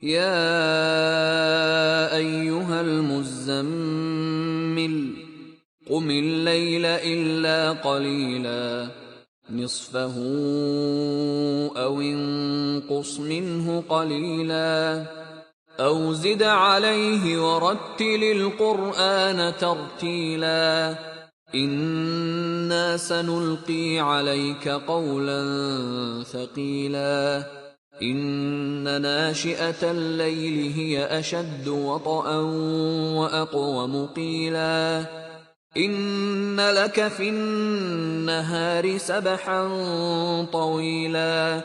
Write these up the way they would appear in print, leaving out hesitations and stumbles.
يا أيها المزمل قم الليل إلا قليلا نصفه أو انقص منه قليلا أو زد عليه ورتل القرآن ترتيلا إنا سنلقي عليك قولا ثقيلا إن ناشئة الليل هي أشد وطئا وأقوم قيلا إن لك في النهار سبحا طويلا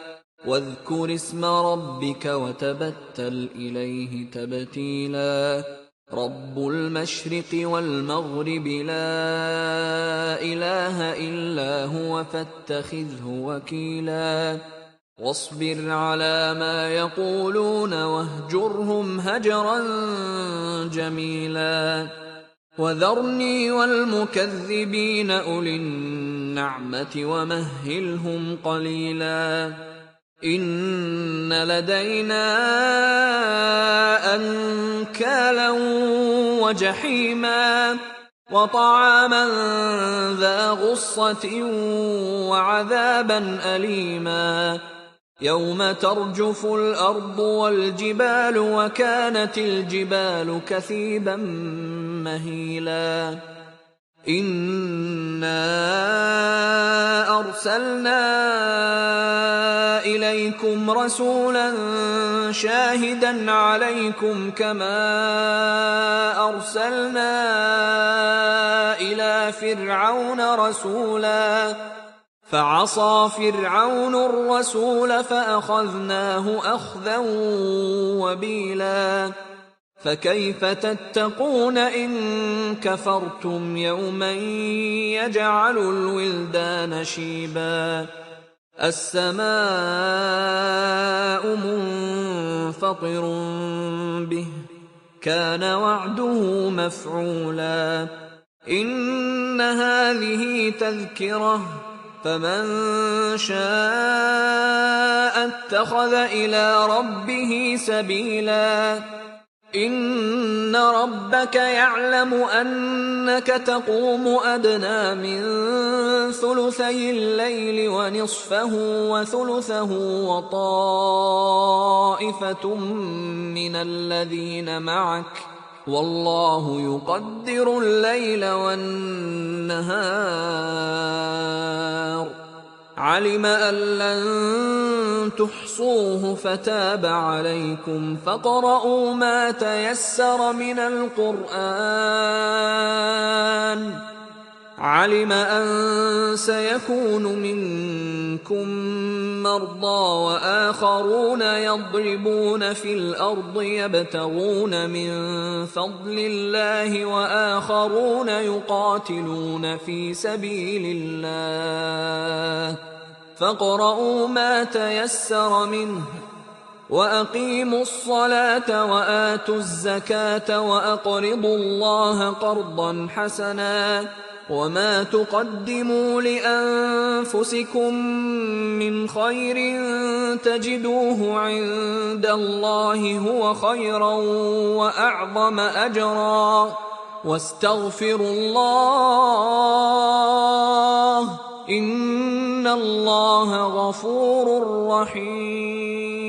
واذكر اسم ربك وتبتل إليه تبتيلا رب المشرق والمغرب لا إله إلا هو فاتخذه وكيلا واصبر على ما يقولون واهجرهم هجرا جميلا وذرني والمكذبين أولي النعمة ومهلهم قليلا إن لدينا أنكالا وجحيما وطعاما ذا غصة وعذابا أليما يوم ترجف الأرض والجبال وكانت الجبال كثيبا مهيلا إنا أرسلنا إليكم رسولا شاهدا عليكم كما أرسلنا إلى فرعون رسولا فعصى فرعون الرسول فأخذناه أخذا وبيلا فكيف تتقون إن كفرتم يوما يجعل الولدان شيبا السماء منفطر به كان وعده مفعولا إن هذه تذكرة فمن شاء اتخذ إلى ربه سبيلا إن ربك يعلم أنك تقوم أدنى من ثلثي الليل ونصفه وثلثه وطائفة من الذين معك والله يقدر الليل والنهار علم أن لن تحصوه فتاب عليكم فاقرؤوا ما تيسر من القرآن علم أن سيكون منكم مرضى وآخرون يضربون في الأرض يبتغون من فضل الله وآخرون يقاتلون في سبيل الله فاقرؤوا ما تيسر منه وأقيموا الصلاة وآتوا الزكاة وأقرضوا الله قرضا حسنا وما تقدموا لأنفسكم من خير تجدوه عند الله هو خيرا وأعظم أجرا واستغفروا الله إن الله غفور رحيم